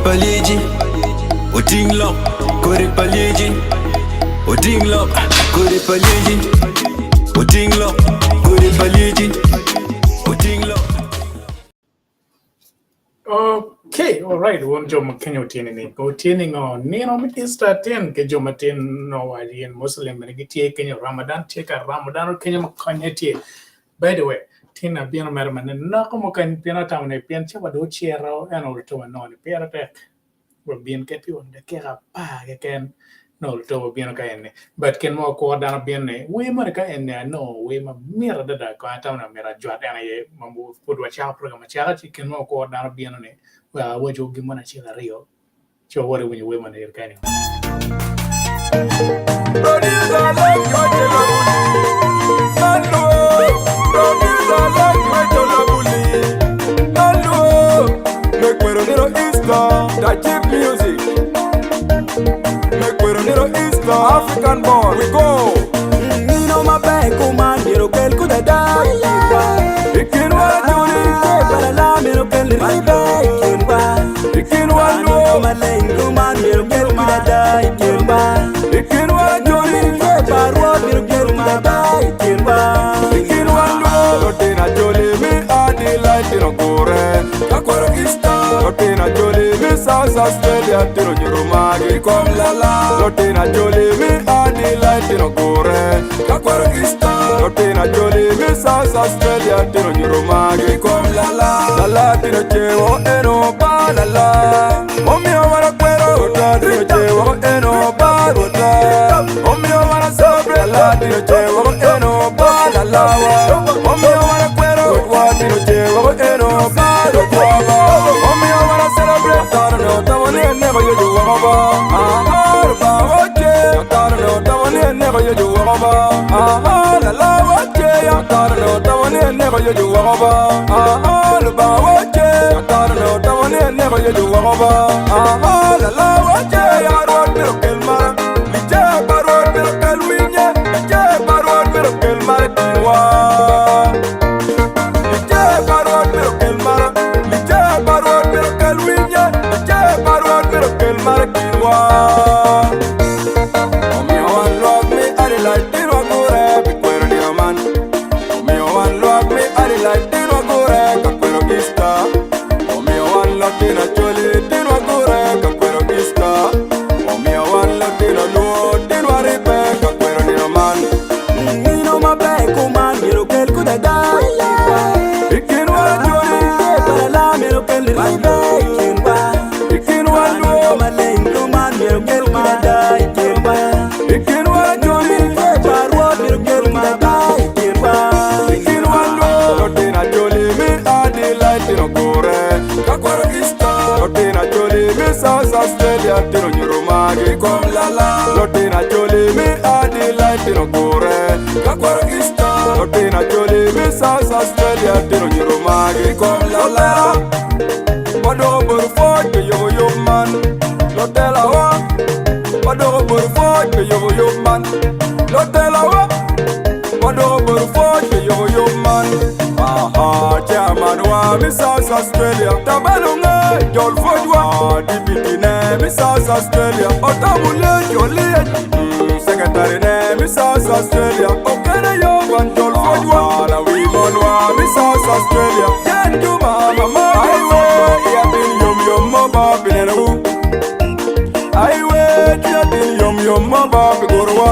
Paligi, Odinglo, Kore Paligi, Odinglo, Kore Paligi, Odinglo, Kore Paligi, Odinglo. Okay, all right. One job Kenya tieni go tieni on Nino mitista ten ke joma tin no wali and Muslim ngitie Kenya Ramadan cheka Ramadan Kenya makanyeti. By the way, tina bieno merman na como kan piano town e pian chaba do chiero and all to no ni piano tek. Bien ke pion de kera pa ke ken no to bien ka enne but ken mo ko dana bien ne we ma ka enne no we ma mira da ka ta na mira jwa dana ye mambu podwa cha program cha ti ken mo ko dana bien ne wa wo jo gi mana chi la rio cho wore when you we ma ne ka ni That cheap music. Make we run it East African born. We go. Nino my back, oh man, you don't could have died. You can want to live, but I love you, can live back. you can want No, my lane, oh man, you don't could have died. you can want to live, But what you get my died. you can want to Lotina Jolie, me a delight in a gore. Kakoro East, Lotina Jolie, me South Australia, Tiro Rumagi, come la la. Lotina Jolie, me a delight in a gore. Kakoro East, Lotina Jolie, me South Australia, Tiro Rumagi, come la la. La la, Tiro Chevo, Eno, ba la la. Mommy, I wanna quero, Tiro Chevo, Eno, ba la la. Mommy, I wanna celebrate, la Tiro Chevo, Eno, ba la la. Mommy, I wanna quero, Tiro Chevo, Eno, ba la la. Mommy, I wanna celebrate, never you do over. Never you do over. La la watche, I thought no, never you do over. The watche, I thought no, never you do over. La la watche, I wrote miracle man. The jack, I wrote miracle winner. The jack, I wrote miracle man. The jack, I wrote miracle man. The jack, I wrote miracle winner. The jack, I wrote miracle man. South Australia, Tiro Rumagi, come la la. Lotina Jolie, me a delight in a gore. Kakwaro Easter, Lotina Jolie, me South Australia, Tiro Rumagi, come la la. Wado Burford, yo man. Lotella wa. Wado Burford, yo man. Lotella wa. Wado Burford, yo man. Chairman wa Miss South Australia. Tabalunga, Jol Fodwa, Deputy name Miss South Australia. Otamule, Jolie, Secretary name Miss South Australia. Okana yo, one Jol Fodwa, la we monwa Miss South Australia. Jan Juma, Mama, Highway, Yum Mama, Bineru. Highway, Yum Mama, Bigorwa.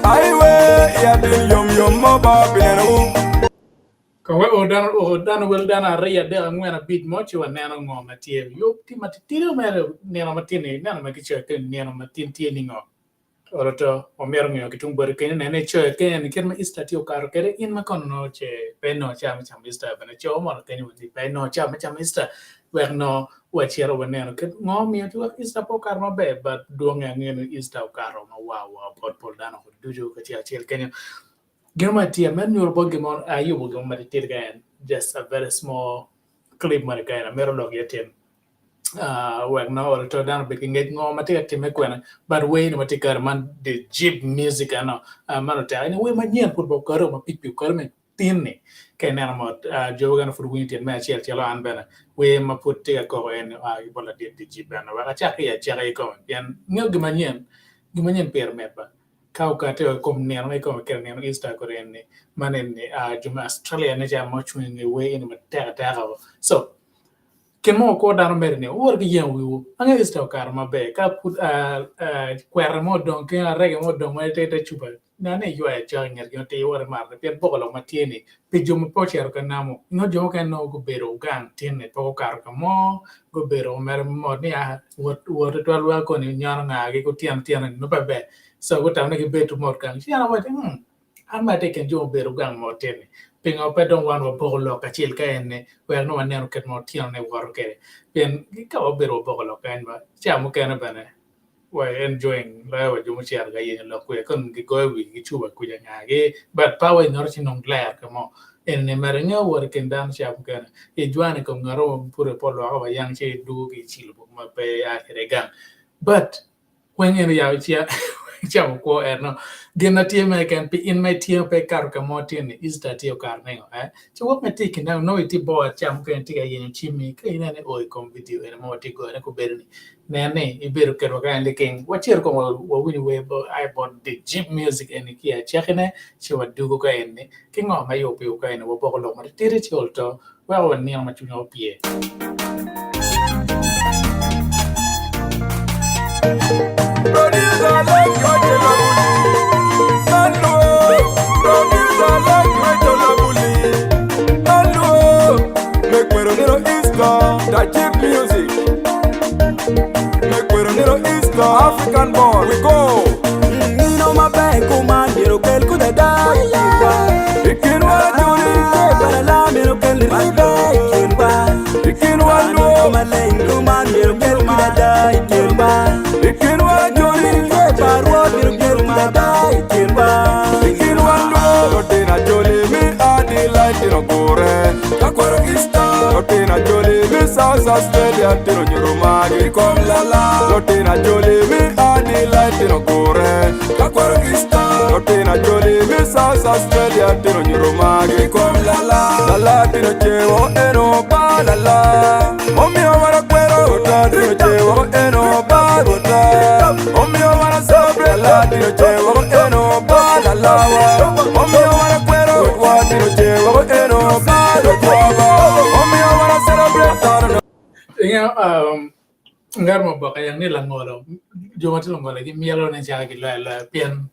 Highway, Yum Mama, Bineru. Kawe odan wel dana reya de angwena bit mochi wa neno ngoma tie yo ti matitiro mere neno matini neno makicho ke neno matin tie ningo oroto omer ngyo kitung ber ken nene cho ke ni ken ma istatio karo kere in ma kono che peno cha ma ista bana cho mo ken ni peno cha ma ista wek no wachiero waneno ke ngomi tu Easter po kar maber but duong ng'eyo ni Easter karo ma wow pod dano kod dujo kachiel Kenya gima tie men nyuol bo gimon ayubo gimo matitir gan just a very small clip mar gan mero log yatin wek no or to dan be ngej ngo matika time kwena but way no matika man the jeep music ano man ta ni we manyen put bo karo ma pipi karo me tinni kena mo joga no fur winti me chiel chielo an bena we ma put tiga ko en bola di jeep ano wa cha ya cha ko yan ngel gimanyen per meba kau ka te kom ne no ko ker ne Easter ko en manen juma Australia ne ja mo chwin we in ma ta so kemo ko dano mer ne wor gi yen wiwu anga isto kar mabe ka put kwer mo don ke rege mo don ma te chupa na ne yo ya cha nger yo te wor mar pe bogolo matieni pe jom po cher ka namo no jo ka no go bero gang tiene to kar ka mo go bero mer mo ni a wor to alwa ko ni nyar nga ge ko tian no be so go tam ne ge betu mo gang ya wa an ma te ken jo bero gang mo tiene pingo pe don wan wo bogolo ka chil ka enne wer no waneno ket mo tiang ne wor ke pen ka obero bogolo ka en ba cha mo ken bane we enjoying la wa jumo chiar ga yen lo ku kon gi go wi gi chuba ku ja ngage but pa we nor chi non glare ka mo en ne mer nga wor ken dan cha mo ken e jwane ko ngaro pure polo wa yang che du gi chil bo ma pe a kere gang but when en ya chia chamo ko erno gena tie me kan pi in me tie pe kar ka motin is that tie kar ne so what me tik now no iti bo cham kan ti ga yin chimi ka ina ne oi kom video ene mo ti go ne ko berni ne i beru kero ka ande king what here ko wo wini we bo I bought the jeep music ene ki a chekne che wa dugo ka ene kingo ma yo pe ka ene wo bo ko lo ma ti ri cholto wa won ni ma chunyo pie Producer like you tell a bully. Hello, producer like you tell a bully. Hello, make me run it Easter, that cheap music. Make me run it Easter, African born. We go. Nino mabe kumandiro kel kudada Ikin wala juli, para la miro kel ribe kirba ikin wala Nino maleng kumandiro kel kudada kirba ikin wala juli, Parwo miro kel kudada kirba ikin wala Lotina joli mi adi light in a gore. Kakwaro Easter, Lotina joli mi South Australia tino nyurumagi kom lala. Lotina joli mi adi light in a gore. Kakwaro Easter, Lotina joli mi South Australia tino nyurumagi kom lala. Lala tino chewo eno ba lala. Omi awara kwero ota tino chewo eno ba ota. Omi awara sobre lala tino chewo eno ba lala. Omi awara kwero ota tino chewo eno ba ota. Omi awara celebrate. ngar mo baka yang ni langolo joma ti langolo gi mielo ne ja gi la pien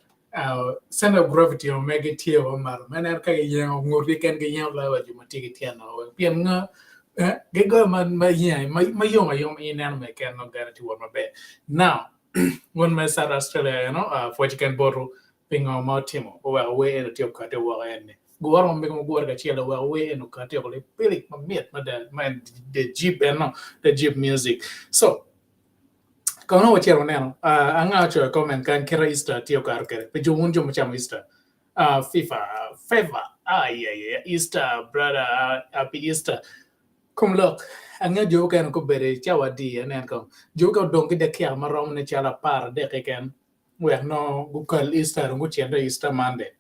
center of gravity o mega tie o mar maner ka gi yang ngurdi ken gi yang la wa joma ti gi tie no pien nga ge go man ma yin ma yo in an me ken no garanti wo ma be now when my South Australia you know for chicken boru pingo ma timo o wa we en ti ka te wa en guar mo mo guar ga chielo wa we en ka te ko le pilik ma miet ma the jeep and no the jeep music so kono wachero neno anga cho comment kan kera Easter tio kar kere pe jumun jo macham Easter FIFA favor yeah Easter brother happy Easter come look anga jo kan ko bere chawa di enen ko jo ko dong de kya marom ne chala par de ken we no gukal Easter ngu chendo Easter Monday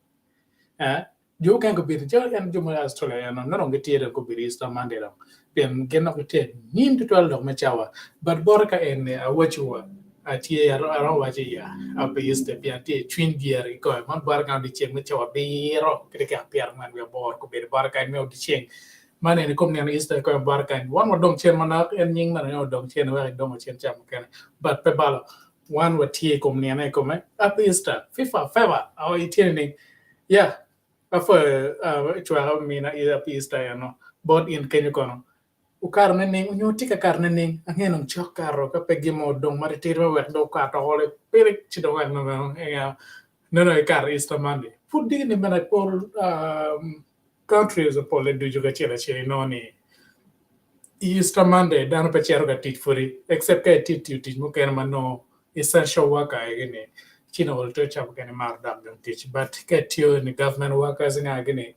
jo kan ko bere jo en jo ma Australia no no ngetiere ko bere Easter Monday no pen gena ko te nin to tol dog ma chawa but borka en wachuwa atie aro wachi ya ape Easter pia tie twin gear ko man barka di cheng ma chawa biro kede ka piar man we bor ko bere barka me di cheng man en kom ne Easter ko barka wan mo dong chen man en ning man no dong chen wa dong chen cham ken but pe balo wan wa tie kom ne ko me ape Easter FIFA favor au itie ni yeah afa chwa mi na ape Easter no bod in Kenya kono ukar nene unyoti ka kar nene angeno chok karo ka pegi mo dong mari tiro wek do ka to hole pirik chido wek no ya no kar Easter Monday pudi ni mana por countries o pole du juga chela chela no ni Easter Monday dan pa chero ga teach furi except ka teach mo ken mano essential worker again chino ol to chap ken mar dam dam teach but ka tio ni government workers nga again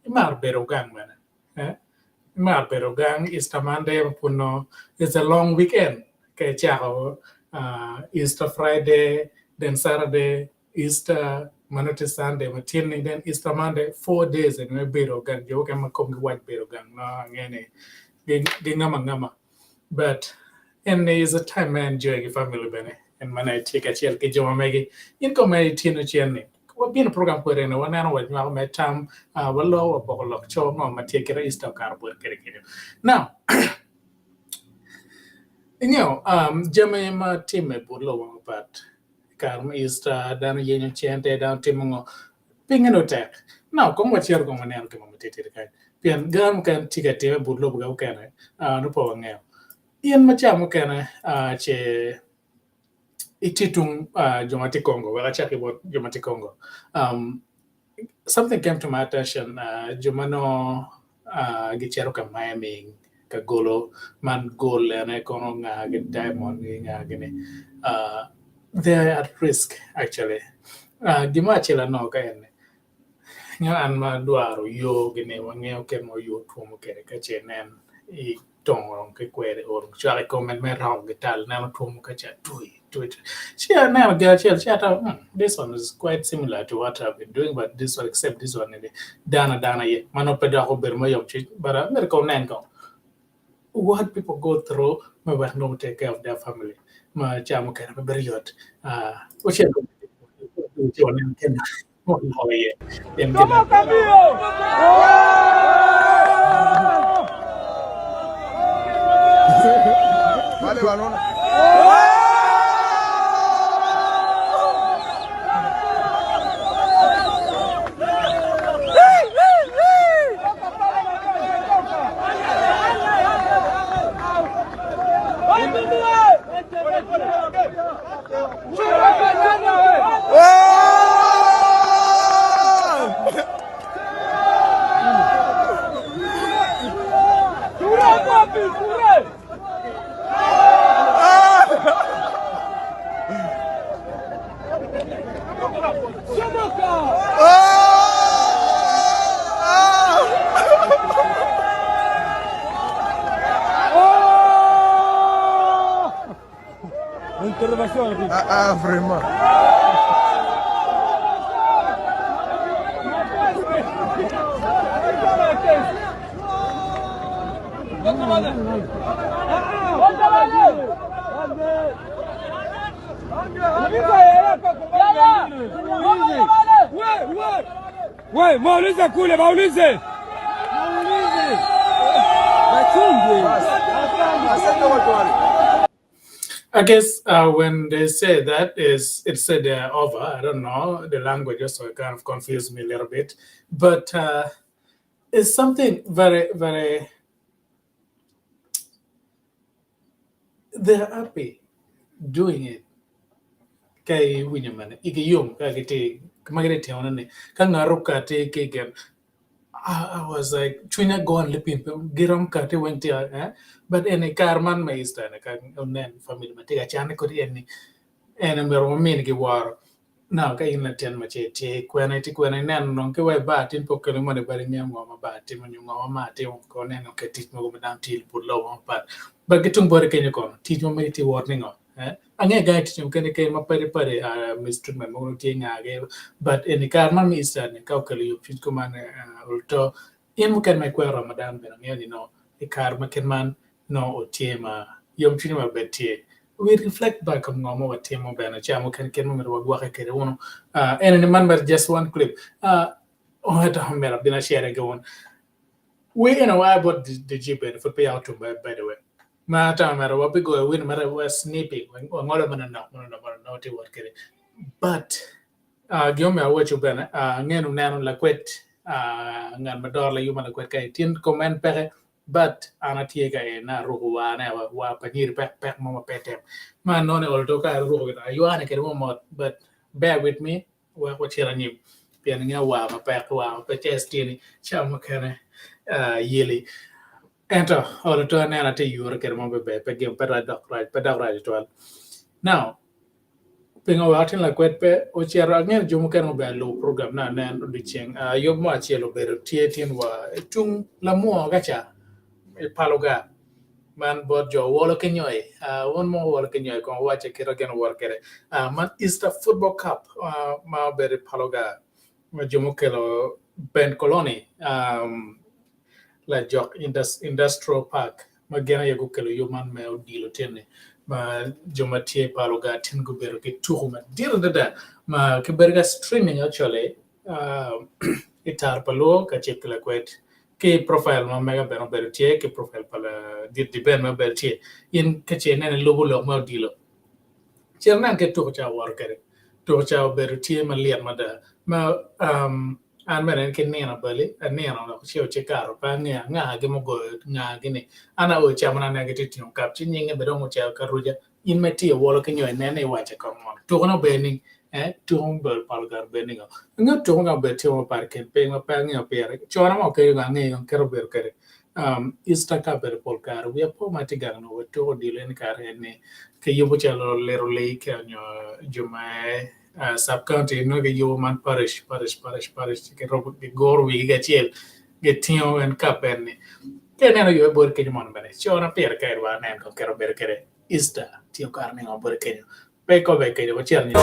mar bero gang man eh mar bero gang Easter Monday puno it's a long weekend ka chao Easter Friday then Saturday Easter Monday Sunday matin then Easter Monday 4 days and we bero gang jo ka makom white bero gang no ngene ngama but and is a time man enjoy family bene and man I take a chill ke joma megi in ko mai tino chienne ko bin program ko rena wana wa ma me tam wallo wa bokolo cho no ma take ra isto kar bo kere kere now jama ma time bulo but kar is dan yenyo chente dan timongo pingeno tek now ko ma chier ko manen ko ma tete kai pian gam kan tika te bulo buga kana no po ngeo ien machamo kana che ititung jomati Congo wala chaki about jomati Congo something came to my attention jomano gichero ka Miami ka golo man gol and kono nga get diamond nga gene they're at risk actually gima chela no ka ene nga an ma duaro yo gene wangeo ke mo yo tumo kere ka chenen I tong ke kwere or chare comment me raw gital na tumo ka cha tui she now girl this one is quite similar to what I've been doing but this one except this one dana ye mano peda ko ber mo yom chi bara mer ko nen ko what people go through ma wa no take care of their family ma cha mo ka ber yot o che ko nen ken mo ho ye en Vale, balón. Vraiment. Ouais, maulize kule, maulize. I guess when they say that it said they're over. I don't know the language, so it kind of confused me a little bit. But it's something very, very. They're happy doing it. Kay winyaman, ikiyum kagite magete onane kangaruka te kegen. I was like, China go and lipin, giram kate went here, but any carman maester, and a can family, Matia Chana could any and a mean war. Now, kain la ten machete, when I take when I nan non ke bat in Pokemon, but in Yamma bat, him and you know, Mate, Conan, okay, teach me down till put low on but get to Boricanico, teach me warning on. Ang guy to can came up pare mistreatment mo ting age but in the carman is an calculate you fit command ulto in can make Ramadan ben you know the karma can man no tema yom chini betie we reflect back on ngomo wa tema ben chamo can mo wa kere uno and remember just one clip oh ta mera bina share go on we you know I bought the jeep and for pay out to by the way Mata mara wapi go win mara was snipping ngola mana no te work but giome awecho bene ngenu neno la kwet ngan mador la yuma la kwet kay tin comment pere but anatie ka na ruhu wa na wa panir pek mo petem man no ne olto ka ruhu ka you ana ke mo but bear with me wa chira ni pian nga wa ma pek wa pe chestini chama kana yeli enter all to an anati you are kermo be pe gem pe dog right to now pingo watin la kwet pe o chera ngen jumu ken be lo program na nen di cheng yo mo achelo be tietien wa tung la mo gacha e paloga man bod jo wolo kenyoy one more wolo kenyoy kon wache kira gen wor kere man Easter Football Cup ma be paloga ma jumu kelo Ben Colony la jok industrial park ma gena yego kelo yuman me odilo tene ma jomatie palo ga tin go bero ke tuhuma dir da ma ke berga streaming actually itar palo ka chekla kwet ke profile ma mega beno bertie ke profile pala di ben ma bertie in ke chene ne lobo lo ma odilo chernan ke to cha war kare to cha bertie ma lier ma da ma an meren ke nena bali nena no chio che caro pa nga ge mo go nga ge ne ana o cha mana na ge ti no kap chi nyinge be do cha ka ruja in meti wolo ke nyo ne ne wa cha ka mo to no be ni to hom bel pal gar be ni nga to nga be ti mo par ke pe ma pa nga pe re cho na mo ke nga nge ke ro ber kere ista ka ber pol kar wi po ma ti gar no to di len kar ne ke yubo cha lo le ro le ke nyo jumae sub county no ge yo man parish ke robo ge gor wi ge chiel ge tio en kapen ke ne no yo bor ke mon bene chona per ke wa nen ko ke rober kere ista tio kar ne bor ke pe ko be ke bo chiel ni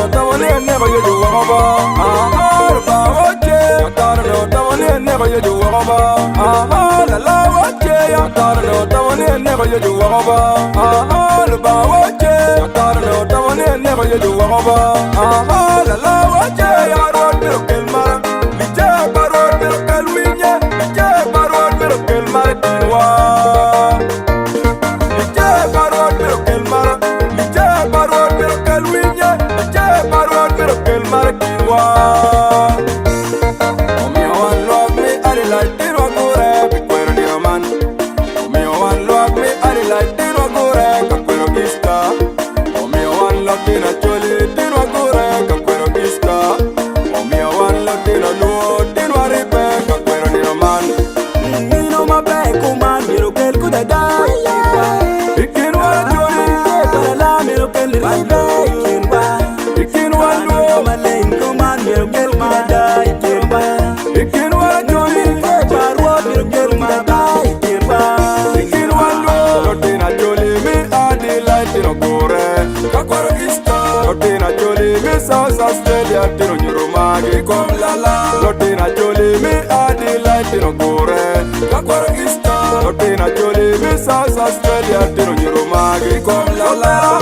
South Australia, Tino Nyurumagi, Kom Lala, Lotina Jolie, me Adelaide, Tino Gore, Kakwara Easter, Lotina Jolie, me South Australia, Tino Nyurumagi, Kom Lala,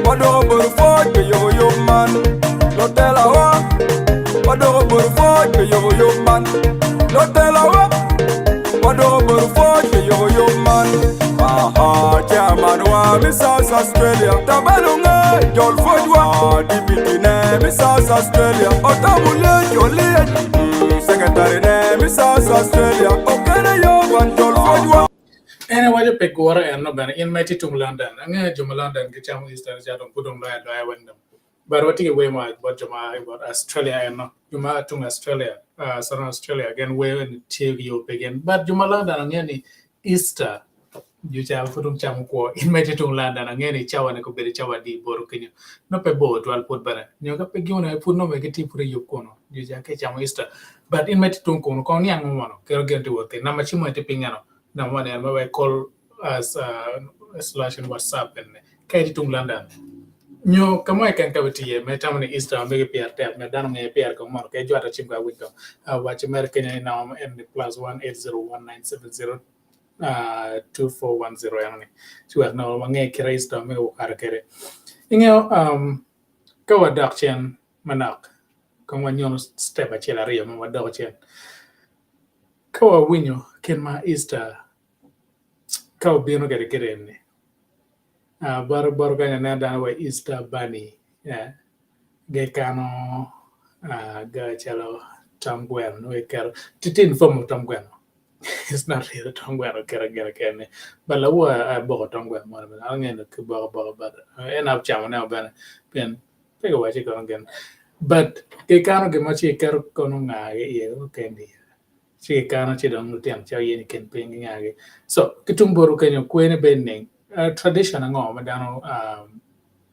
Mado Burford, yo man, Lotella wa, Mado Burford, yo man, Lotella wa, Mado Burford, yo man. Chairman wa Miss South Australia Tabalunga Jol Fodwa Deputy ne Miss South Australia Otamule Jolie Secretary ne Miss South Australia Okana yo wan Jol Fodwa ene waje pe gora en no bana in meti tum London nga juma London ke chamu Easter ja don pudum la wendam bar wati we ma but juma about Australia en no juma tum Australia southern Australia again we in TV yo begin but juma London ngeni Easter you cha futum cham ko in meti tung landa na ngeni chawa ne ko be chawa di boru kenyo no pe bo twal put bara nyo ka pe gyona put no me geti pure yo kono you cha ke cham Easter but in meti tung kono ko nyang mo no ke genti wote na ma chimo te pingano na one and we call as slash in WhatsApp and ke tung landa nyo kamo kan ka beti ye me tamne Easter me ke PR me dan me PR ko mo ke jwata chim ka wiko watch American na and +1 801970 2410 yani chuak no mange kirais to me ukar kere ingeo ka wadak chen manak kan wanyo step a chela rio me wadak chen ka wa winyo ken ma Easter ka bino gere gere ne bar ga na dan wa Easter bunny ge kano ga chelo tamgwen no ker titin fomo tamgwen it's not really the tongue or kera but la wa bo tongue mo na ngen ke bo but en up chama na ben pega wa chi again but ke kano ge machi ker kono nga ye kendi chi kana chi dong tiang chao yin ken ping ngage so kitung boru kenyo kwene benning tradition ngo madano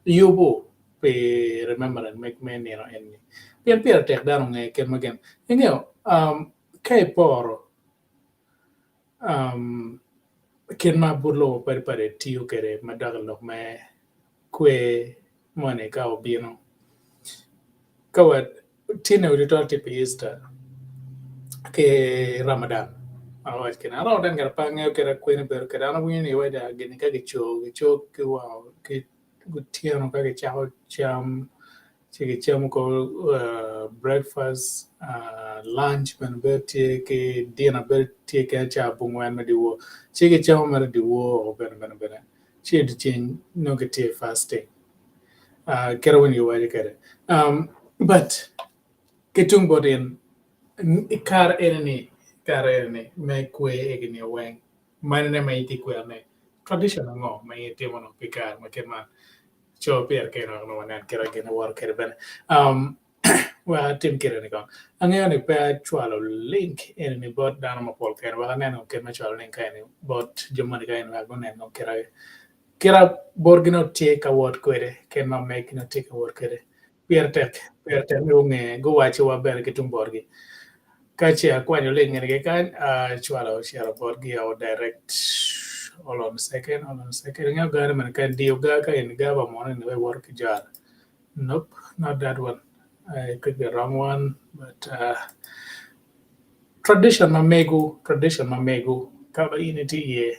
yubo pe remember and make men you know en pian pian tek dano nge ken magen ngeo kai poro ken ma burlo per tiyo kere madagalo me kwe mone ka obino kawat tine auditor tipe Easter ke Ramadan awat kena ro dan gar pange kera kwen ber kera na wini weda gini ka gicho ke wow ke gutiano ka ke cham cham ko breakfast lunch ben bertie ke dinner bertie ke cha bungwan ma diwo chige cham ma diwo ben chi de chin no ke fasting kera wini wada kera but ketung bodin kar eneni me kwe egni weng manene me iti kwe ne tradition ngo me iti mono pikar ma keman cho pier ke no nan kera gena war kera ben wa tim kera ni kon angeo ni pe chwalo link eneni bot dano ma pol kera wa neno ke ma chwalo link ene bot jomani ka ene wa go neno kera borgino take award kwere ken ma make no take award kwere pier tek mi unge go wachi wa ber kitum borgi kachi akwanyo le ngene kan chwalo share borgi au direct hold on a second nga gar man kan dio ga ka in ga ba mon in work jar nope not that one I clicked the wrong one but tradition mamegu ka ba initi ye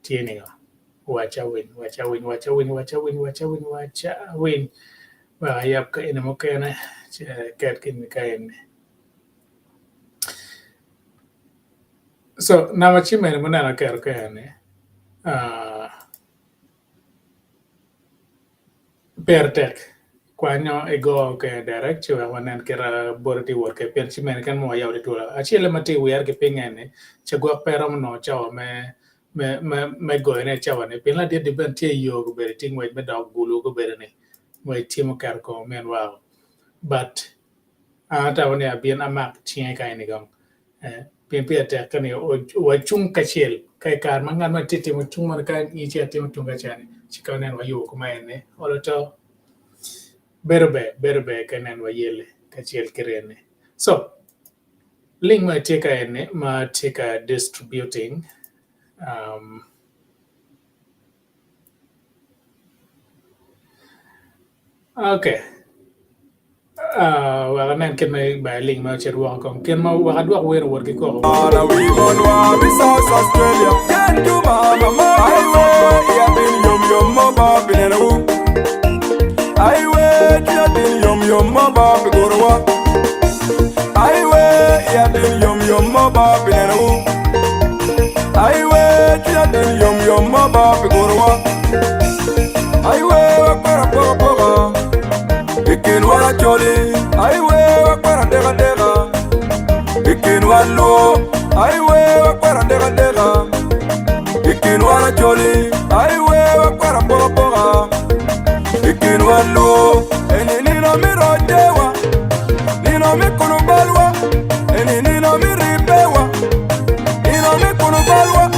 tieni wacha win ba yap ka ina mo kana ket kin ka in so na chi men mo na ker ka ne pertek kwanyo ego ke direct chwa wanan kera borti work per chi men kan mo yaw de tola achile mate wer ke pingene chagwa peram no chawa me go ne chawa ne pila de ben tie yo go ber ting we me dog bulu go ber ne we timo kar ko men wow but ta woni abien amak tie kai ni gam pin te kan o chung kachel kai kar mangan ma titi mo chung man kan i che timo chung kachani chikanen wa yo ko ne oloto berbe kanen wa yele kachel kirene so link ma take ene ma take distributing okay wa nan ken mai ba link ma che ruang kong ken ma wa dwa wer ki ko Ana we on wa mi South Australia. Get to mama highway. Ya bin yom mama bin na wu. Highway ya bin yom mama bin gorwa. Highway ya bin yom mama bin na wu. Highway ya bin yom mama bin gorwa. Highway wa para. Ikin wala choli. Highway wa para dega. Ikin walo, highway wakwara dega. Ikin wala joli, highway wakwara boga. Ikin walo, eni nino mi rodewa, nino mi kunubalwa, eni nino mi ribewa, nino mi kunubalwa.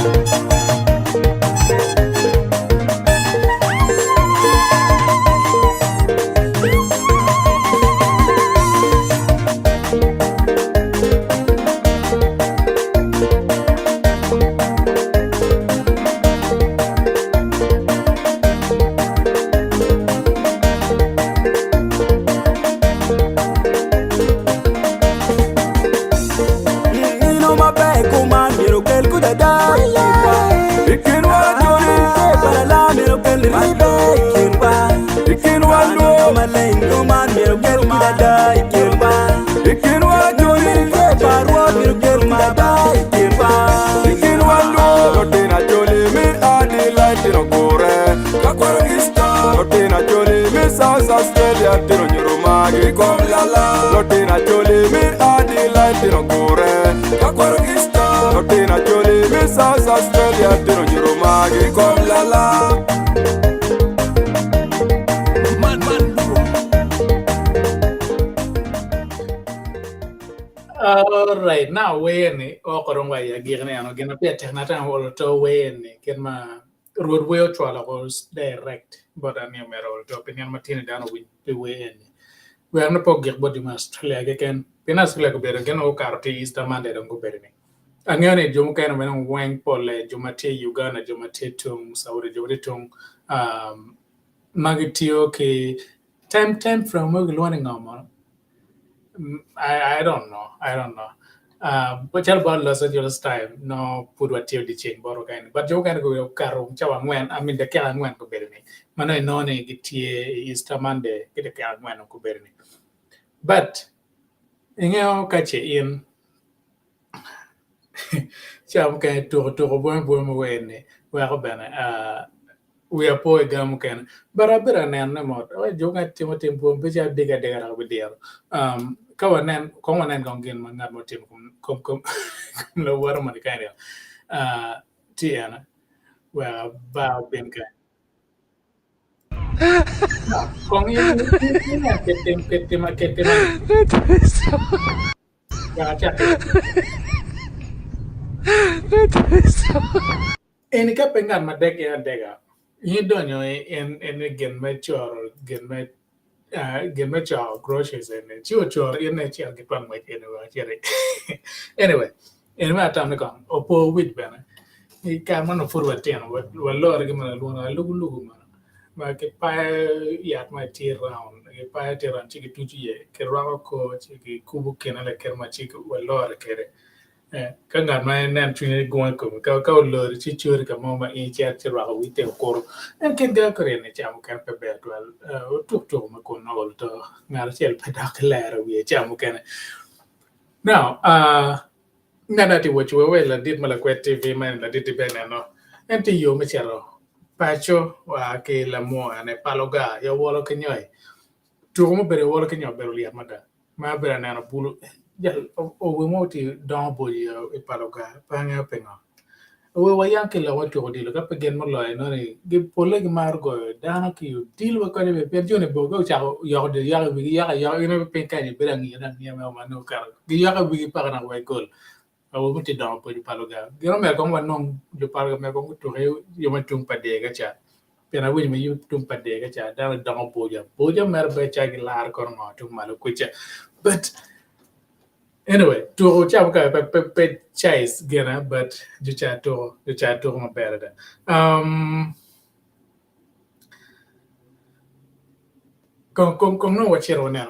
South Australia, tino nyurumagi kom lala. Lotina choli mi adi lai tino kure. Kakwaro ista. Lotina choli mi South Australia, tino nyurumagi kom lala. All right, now when o korong wa ya girne ano gina pia technata wolo to when ken ma road way twala was direct but an yamero to opinion matini down with the way we are no pogir body ma Australia ke ken pina Australia ko bere ken o karti Easter Monday don go bere ni angene jom ken men wang pole jomate Uganda jomate tung Saudi jomate tung magitio ke time from mo gulwane ngamo I don't know. I don't know. But tell about Los Angeles time, no put what you change boro kind. But you can go karo chawa ngwen. I mean the kaya ngwen ko berni. Mano no ne gitie Easter Monday kita kaya ngwen ko berni. But ingeo kache in cham ka to bon mo wene. Wa ko bana we are poor gam can barabara nan na mot o jonga timo tempo be ja diga ra be der kawanen konwanen gongin man ngat mo tim kum no war man ka ya tiana wa ba ben ka kong yin ketem ya cha en ka pengan ma dek ya dega yin donyo en gen me cha groceries en chiwo chor en ne cha gi pan mai en wa chere anyway en ma tam ne kon opo wit bana I ka man fur wa ten wa lor gi man lu na lugu man ma ke pa yat ma ti round ke pa ti round chi ki tu ye ke ro ko chi ki kubu kenale ker ma chi wa lor kere ka ngat ma nan tu ne gon ko ka lor chi chur ka mo ma I cha ti ro wi te ko en ken ga kre ne cha mo kan pe be tu ma ko no to ngar chel pe da kler wi cha mo kan now ngana ti wo chwe la dit mala kwet tv man la dit be no en ti yo me chero pacho wa ke la mo ane paloga ya wolo ke nyoy tu mo bere wolo ke nyoy bere liya mada ma bere na no bulu ya o we mo ti don bo ya e paloga pa nga penga o we yan ke la wa tu di lo ka pe gen mo lo no ni ge pole ge mar go dana ki yo dil wa ko ne pe jone bo go cha yo de ya bi ya ne pe ka ni bere ngi na ni ma no ka ge ya bi pa na wa gol awo muti don po di paloga gero me ko wanong di paloga me ko to he yo ma tung pade ga cha pena wi me yu tung pade ga cha da don po ja mer be cha gi lar ko no tung malo ku cha but anyway to cha ka pe chase gena but ju cha to ma bere con no wa chero ne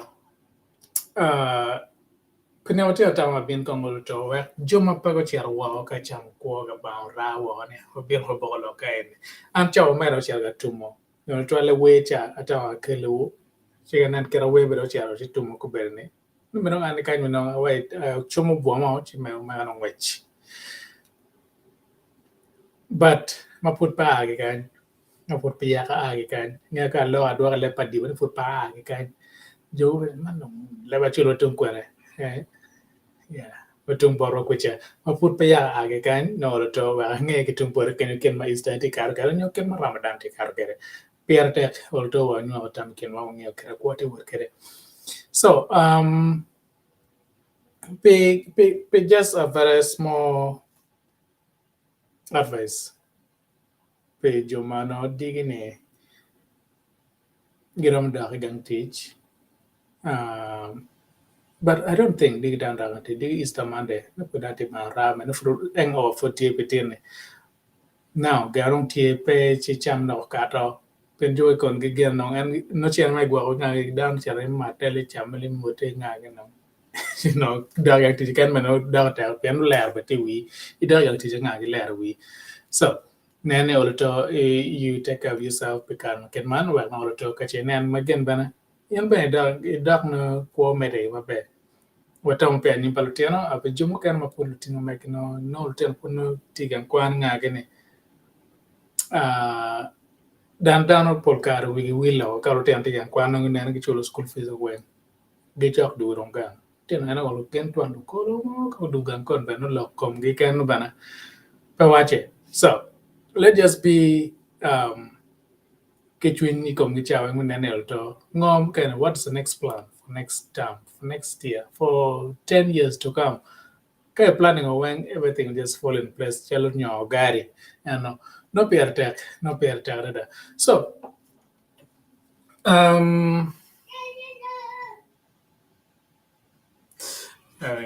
Kene wate atama bin kongol to we joma pago chiar wa ka cham ko ga ba ra wa ne o bin ko bolo ka en am cha o mero chiar ga tumo no to le we cha atama kelu chiga nan kera we bero chiar o tumo ko berne no meno an ka no we chomo bo ma chi me ma no wech but ma put pa ga kan ma put pa ka ga kan nga ka lo adwa le pa di ba put pa ga kan jo man no le ba chulo tum ko ne yeah betung boro kucha maput pa ya age kan no to wa nge ki tung boro ken ma ista ti kar kar nyo ken ma ramadan ti kar kere pier tek ol to wa nyo tam ken wa nge kere ko te wor kere so pe just a very small advice pe jomano digine giram da gang teach but I don't think dig down down to dig Easter Monday. No put that in my ram and fruit and or for tea pitin. Now, garong tea pe chicham no kato. Penjoy con gigan no and no chair my go down chair in my telly chamberlain muting no. You know, dog activity can man dog out pen lair but we it dog teaching lair we. So Nene olto you take care of yourself because can man well no to catch an and again bana. Yan ba dog no poor mede ma be. Watang pe ni palutiano ape jumu kan ma palutino mek no ten puno tigan kwan nga gene dan pol kar wi wilo karo ten tigan kwan no ne ngi chulo school fees wen ge chok du ron kan ten ana olo ken twan ko ko du gan kon ba no lo kom ge kan bana pa wache so let's just be ke chwin ni kom gi chawe mun ne to ngom kan what's the next plan for next term, for next year, for 10 years to come. Kaya planning on when everything just fall in place, chalo nyo gari, and no peer tech, no peer tech. So,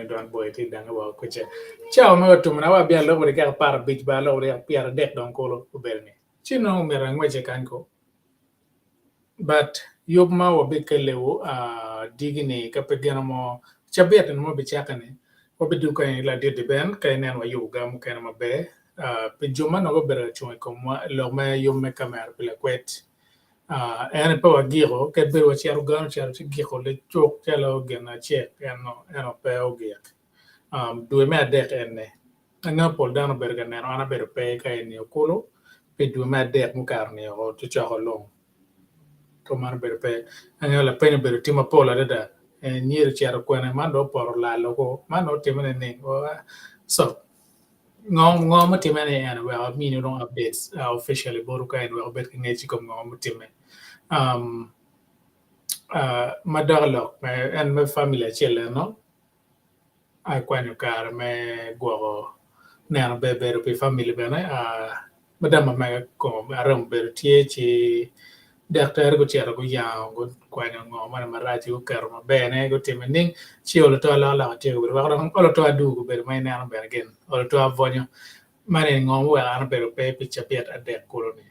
don't boy ti dang wa ko che chao me tu na wa bia lo re ka par big ba lo re pia dek don ko lo berni chino me rang we che kan ko but yob ma wa be kele wo digini ka pe gena mo chabet no be chakane ko be du ka la de ben ka nen wa yu gam ka ma be pe juma no be re chon ko mo lo me yom me kamer pele kwet ene pa wa giro ke be wa chiaro gan chiaro chi giro le chok chalo gena che eno pe o gia due me adek ene anga pol dano berga neno ana ber pe ka ene okolo pe due me adek mukar ne o to chaho long to man ber pe anga la pe ber tima pola da nyir chiaro kwene man do por la logo man no timene ne so ngom timene ene well me no updates officially boru ka ene well bet ngechi ko ngom timene madaglo en me family chele no ai kwanyo kar me go neno be bedo pi family bene madama me ko aram ber tie chi doctor go tiara go ya go kwanyo ngo mana marati go kar ma bene go timening chi olo to la tie go wa olo to adu go ber mai neno ber gen olo to avonyo mane ngo wa an ber pe pi chapiet ade koloni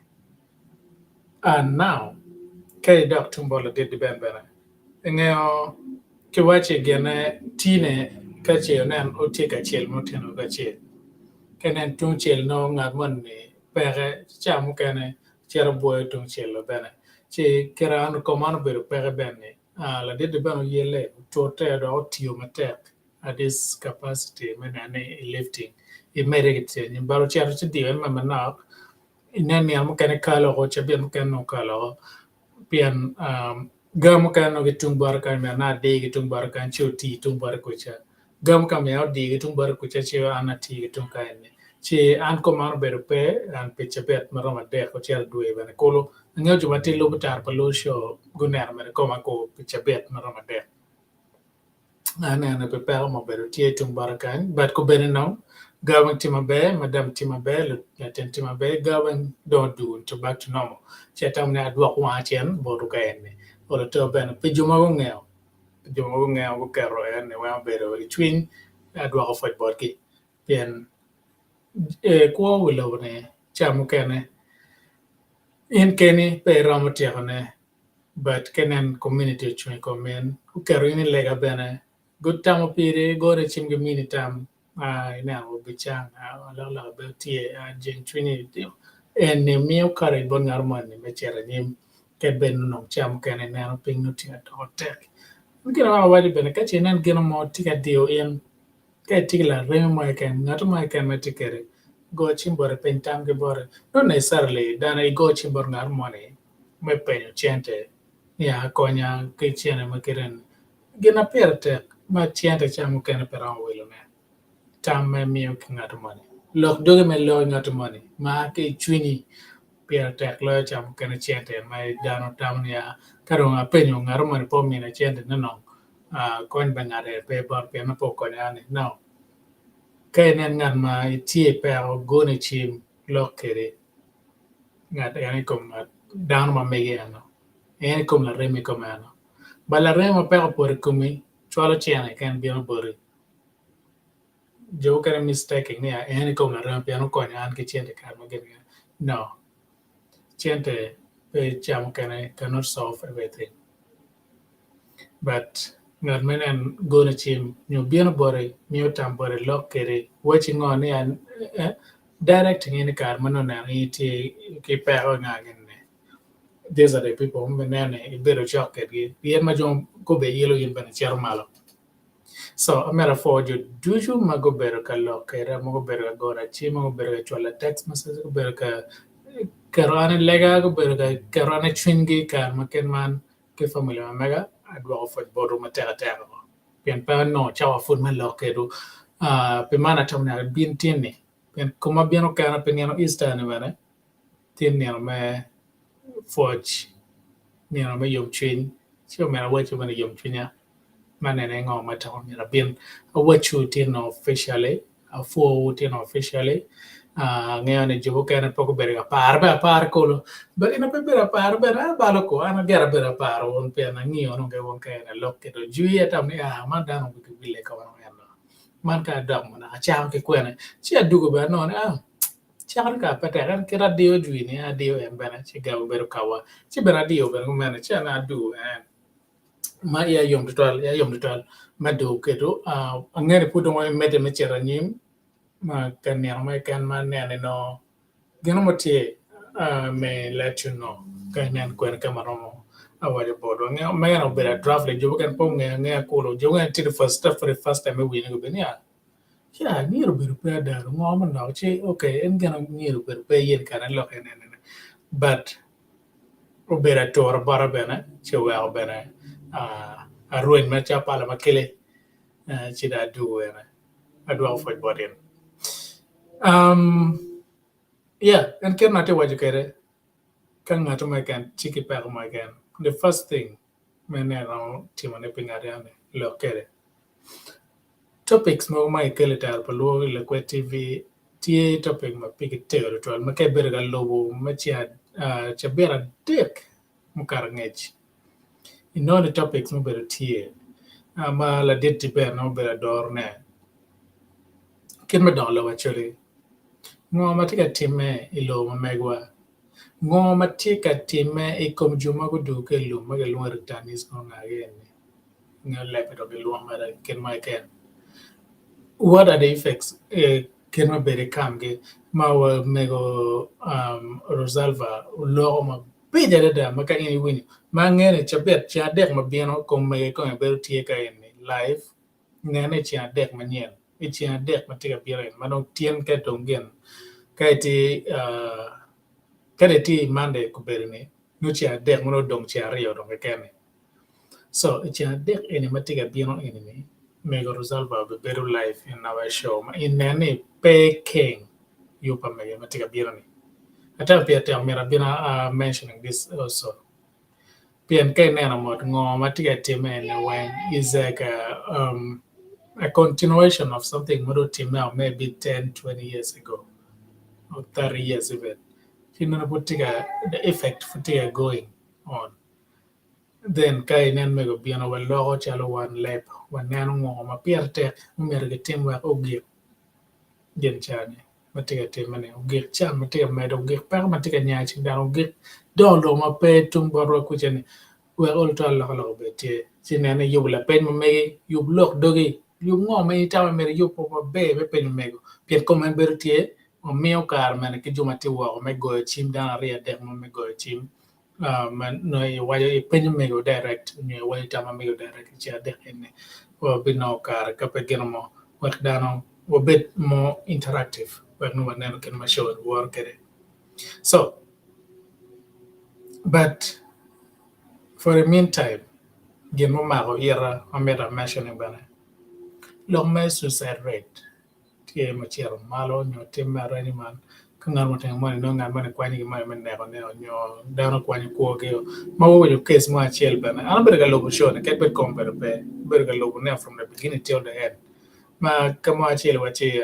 and now kay doctor mbolo did ben bene ngeo ke wache gene tine ka che nan o te ka chel mo teno ka che kenen tung chel no ngat mon ni pere cham kene chero boy tung chel lo bene che kera an ko man be pere bene la de beno yele to te do tio matek at this capacity men ane lifting it made it ni baro chero che di ma na inen ni am kene kalo ko che bien kene no kalo pian gam kan no gitung bar kan me na de gitung bar kan chuti tung bar ko cha gam kam ya de gitung bar ko cha che ana ti gitung kan ne che an ko man ber pe an pe che pet maro ma de ko cha due bene kolo ngel ju mati lo butar pa lo sho guner me ko ma ko pe che pet maro ma de ana pe pe mo ber ti tung bar kan but ko bene no gawang timabe madam timabe laten timabe gawang don't do to back to normal chatam na dwa kwa chen boru ka ene olo to ben pijuma go ngeo go kero ene wa bero twin adwa ko fot bot ki pen ko wilo ne chamu kene in keni pe ramo tiane but kenen community chwe komen ku kero in lega bene good time pire gore chim gemini tam ina wo bichang la be tie jen twini en ne mio kare bon arman ne mechere nim ke ben no cham kene na ping no tia to tek ngina wa wadi ben ka chenen gina mo tika dio en ke tigla remo ma ken ngato ma ken metikere go chimbore pentam ke bore not necessarily dana I go chimbor ngar money me penyo chente ya konya ke chene makeren gina perte ma chente cham kene peran wilo ne tam me mio ngato money lok doge me lo ngato money ma ke chwini pier tek lo cham kene chente mai dano tam ya karo nga penyo ngaro man po mi na chente no kon bangare pe bor pe na po ko yani no kenen ngan ma tie pe o gone chim lokere ngat yani kom dano ma mege ano yani kom la remi kom ano bala remo pe por kumi chwalo chene kan bi no bori jo kare mistaking ne yani kom la remo pe no ko an ke chente kar ma gen no chente pe cham kene cannot solve everything but ngat menen gona chim nyo bien bore mio tam bore lokere watching on and directing in car mano na iti ke pero ngagen ne these are the people who menen e bero choket gi bien ma jom ko be yelo yin ben cher malo so amera for you do you mago bero ka lokere mago bero gona chim mago bero chola text message go bero ka karane lega go bero ka karane chingi kar maken man ke familia mega adwa fo bodo matera tera pian pa no chawa fun man lo kedo pe mana tam na bin tinni pian kuma biano kana peniano easter ne bane tinni no me forge ni no me yom chin chio me na wecho me yom chinya manene ngo mataw mi rabin what shooting officially for tin officially ngayane jogo kana poko berga par ko but ina pe bera par bera balo ko ana gera bera par on pe na ngiyo no ngai won kana lokke to juye tam ni man dano ko bile ka wan yalla man ka dam na cham ke kwene chi adugo ba no chakar ka pataran ke radio juini radio en bana chi ga beru kawa chi radio ben ngumena chi na du ma ya yom total ma do kedo angere puto mo mete me chera nyim ma kan ya ma kan ma ne no gino mo tie me let you know kan yan kwen kamaromo awaje bodo nge me no bera draft le jobo kan po nge ko lo jobo ti the first stuff for the first time we ne ben ya niru beru pe da ngo mo no chi okay en gana niru beru pe yen kan lo ken ne but obera tor bara bene che wa bene a ruin me cha pala makele chi da du ene adwa fo bodin um yeah and ken nate waje kere kan ngato me kan chiki pa ma kan the first thing mene ro timone pingare ane lo kere topics mo mai kele tar palo le kwe tv tie topic ma pikitero to ma ke berga lobo ma chia cha bera dek mukar ngech the topics mo bero tie ama la det be no bero dor ne kin me don lo actually ngo ma tika time ilo ma megwa ngo ma tika time e kom juma go du ke lu ma ke lu ritanis no na yen ngo le pe do ke lu ma da kin ma ken what are the effects kin ma bere kamge ma wa mego rosalva lo ma be da ma ka ni wini ma ngene chabet cha dek ma bieno ko me ko be tie ka en live ngene cha dek ma nyen e cha dek ma tika biere ma no tien ke dongen ka ti ka de ti mande ko bere ne no cha dek mo no dong cha rio dong ke ne so cha dek ene ma tika bieno ene ne mego rosalva be better life in our show ma in nene pe king yupa mege ma tika biero ne ata pia te mera bina mentioning this also PNK nena mod ngo matika time and when is like a continuation of something modo time maybe 10-20 years ago or 30 years even kina putika the effect futika going on then kai nen mego biano well logo chalo one lap one nano ngo ma pierte umere ke tim wa ogi gen chane matika time ne ogi chan matika medo ogi pa matika nyachi dan ogi dolo ma pe tung boro kuchene we all to Allah lo bete sinene yubla pen me yub lok dogi yub ngo me ta me yub po be pen me pien ko men bertie o mio kar men ke juma ti wo me go chim dan ria de me go chim man no wa pen me go direct ni wa ta me go direct cha de ne o bino kar ka pe gino work dano a bit more interactive when no one can ma show work it so but for the meantime gin mo mako ira ameda mentioning bana long my suicide rate tie mo chero malo nyo timara ni man kangar mo teng mo no ngar man kwani gi man ne ko ne nyo dano kwani ko ge ma wo yo case mo achel bana ana berga logo show ne ket bet compare be berga logo ne from the beginning till the end ma kamo achel wachi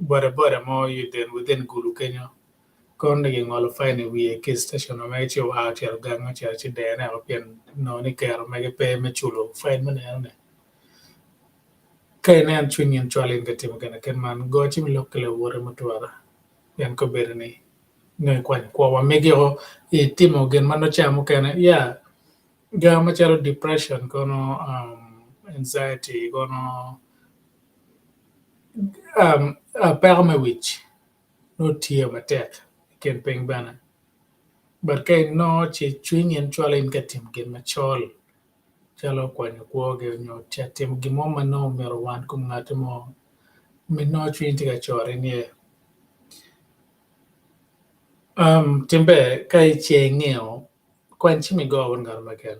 bore mo you then within gulu kenya kon ne ngolo fine we case station ma che wa che ga ngo che che de na pien no ni ke ro me pe me chulo fine me ne kay nan chunyin chwalin ga tim gana ken man go chim lokale wore mutwara yan ko berni ne kwan ko wa megero e timo gen man no chamo ken ya ga ma charo depression kono anxiety kono perme which no tie matek ken peng bana but kay no chi chunyin chwalin ga tim gen ma chol chalo kwan ko ge nyo chatim gimo mano mero wan kum ngatimo mi no chwin tiga chore ni timbe kai che ngeo kwan chimi go wan gar maken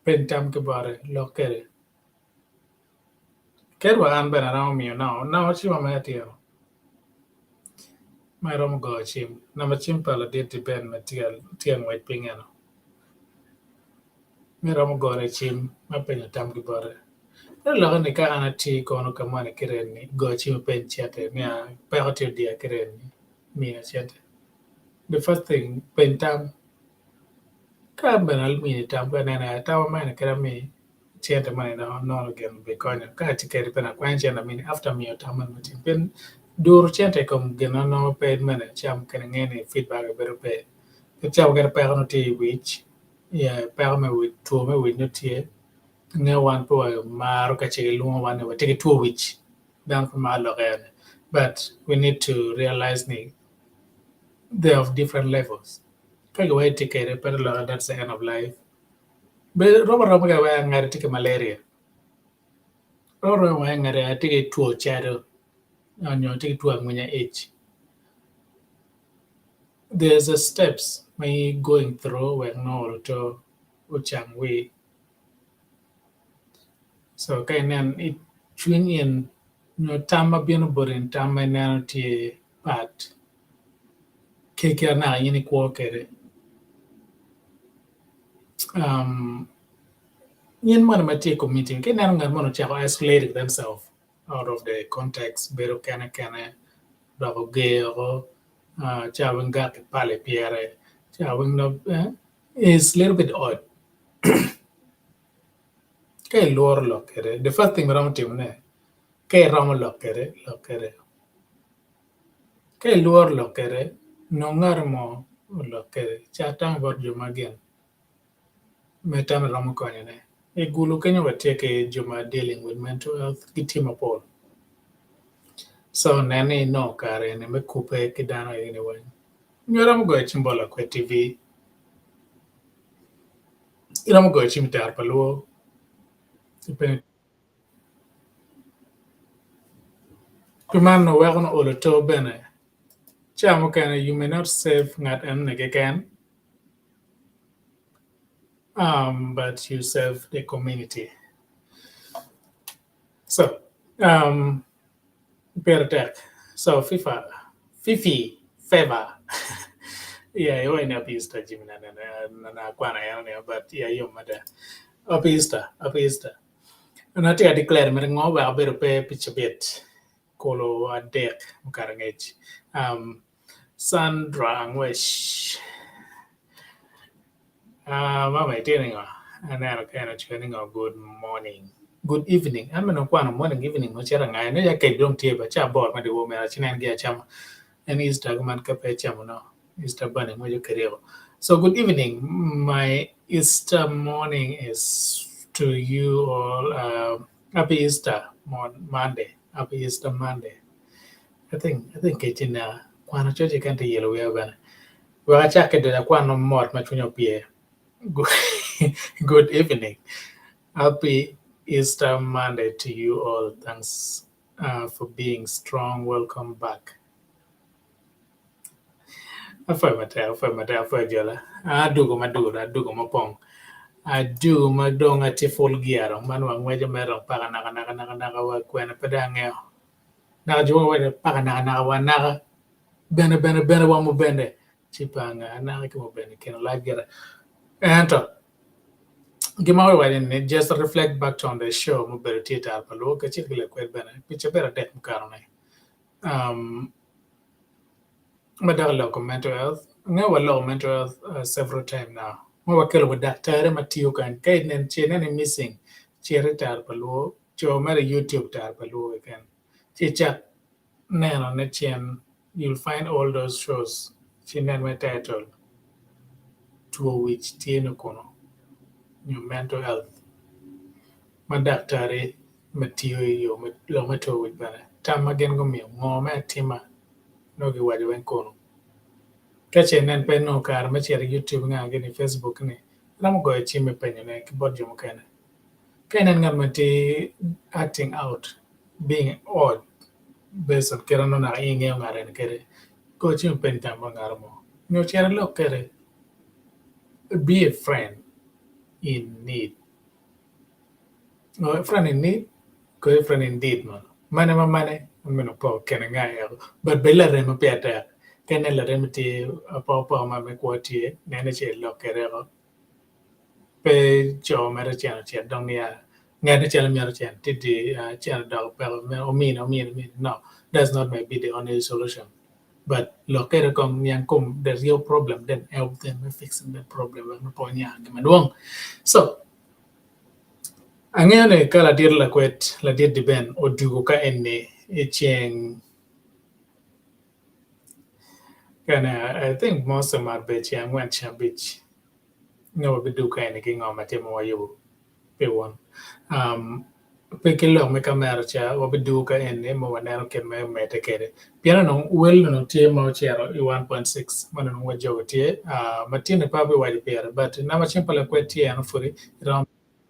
pentam ke bare lokere kerwa an bena na mi na chi ma matio mai rom go chim na ma chim pala de ben material tiang white pingeno mi romo gore chim ma penyo tam gi bore lo ne ka anati kono kamane kiren ni go chim pen chete mi a pa hotel dia kiren ni mi a chete the first thing pen tam ka benal mi tam ka na ta ma ne kira mi chete ma no gen be kono ka tikeri pena kwan chena mi after mi tam man tin pen dur chete kom gena no pe mene cham kan ngene feedback better pe cham gar pa no ti which yeah pa me with to me with no tie ne wan po maro ka che lu wan ne take two which down from my local but we need to realize they're of different levels ka go take it but that's the end of life but roba ga wa ngari take malaria roba wa ngari take two chado on your take two ngunya age there's a steps may going through when no to uchang we so kainan it chwin in no tama bien borin tama na ti pat ke na yini ko kere yin man ma ti committee ke na ngar mono cha isolated themselves out of the context bero kana do gero cha wenga ke pale piere cha no is a little bit odd ke lor lo kere the first thing ram tim ne ke ram lo kere ke lor lo kere no ngar mo lo kere cha tang bor juma gen metam ram ko ne e gulu kenya wateke juma dealing with mental health kitima pol so nani no kare ne me kupe kidano ine wan nyoram go chimbola kwa tv iram go chimtar palo ipen piman no wagon olo to bene chamo kana you may not save ngat en ne can but you serve the community so Pertek. So Fifi, Favor. Yeah, you ain't up Easter, Jimmy, na kwana ya but yeah, you mother. Up Easter, up Easter. And I think I declare me ngo ba better pay pitch a bit. Kolo a deck, mukarangage. Sandra Angwish. Mama, tuning and then kind of training good morning. Good evening. I'm in a one morning evening, no chatting. I know you can don't tell, but chat board, my woman, I can get cham and Easter man cape cham no Easter bunny, my career. So good evening. My Easter morning is to you all. Happy Easter Monday. Happy Easter Monday. I think it's in Kwana church you can't yellow we have. Well, I check it. I want no more much when you Good evening. Happy Easter Monday to you all. Thanks for being strong. Welcome back. Afo jola. Adugo mapong. Adu madong ati full gear. Man wang wejo merong paka naka wa kwena pedangeo. Naka juwa wede paka naka wa naka. Bene wa mo bende. Chipanga naka ki mo bende. Kena live gear. Ento. Gima wa just reflect back on the show mo bere tita palo ka chikile kwet bene. Picha bere dek mkarone. Madalo mental health. Ngawa low mental health several times now. Mwa kelo with daktari matiyo kan kay nen chene missing. Chere tar palo. Cho mera YouTube tar palo again. Chicha neno ne chen. You'll find all those shows. Chinen me title. To which tieno kono. Your mental health. Madaktari matiyo yo lo mato with bana. Tama gen gomiyo ngome tima. Nogi wajo kono. Kache nen pe no kar ma chere YouTube nga gini Facebook ni lam go chime penyo ne kibod jomo kene kenen ngam mati acting out being odd based on kera no na inge ngare ne kere go chime pen tamba ngaro mo no chere lo kere be a friend in need no a friend in need go a friend indeed man mane meno po kene nga but bella re mo peta kene la remti apa ma me kwati nene che lo kere pe cho mera chen dong nia nghe the chen mera chen did the chen dog pel o mean no that's not maybe the only solution but look at kong yang kum the real problem then help them with fixing the problem no po nya maduong so angene kala dir la kwet la dir di ben o dugo ka enne e cheng kana I think most of my bet yang wan cham beach no be du ka enne ki ngoma temo wa yo pe won pe ke lo me kamera cha o be du ka enne mo wa nero ken me te kere piano no well no tie mo chero i 1.6 man no wa jogo tie matine pa be wa di pere but na ma chimpa la kwet tie no furi ram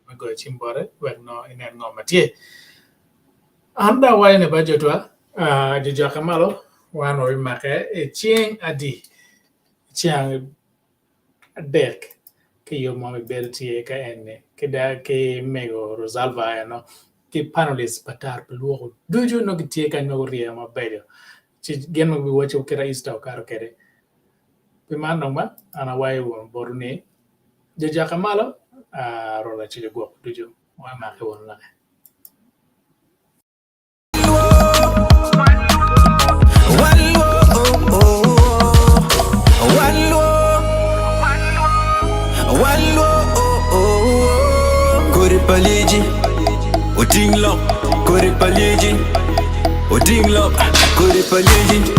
me go chimbore wa no inen ngoma tie anda wai ne bajotwa di jakamalo wano imake e chieng adi chiang dek ke yo mo bertie ka enne ke da ke mego rosalva no ke panelis patar peluo duju no ke tie ka no ria ma bedo chi gen mo bi wacho ke rais ta karo kere pe man no ma ana wai won borne di jakamalo rola chi go duju wa ma ke won la Paliji, Oding Lop, Kore Paliji, Oding Lop, Kore Paliji.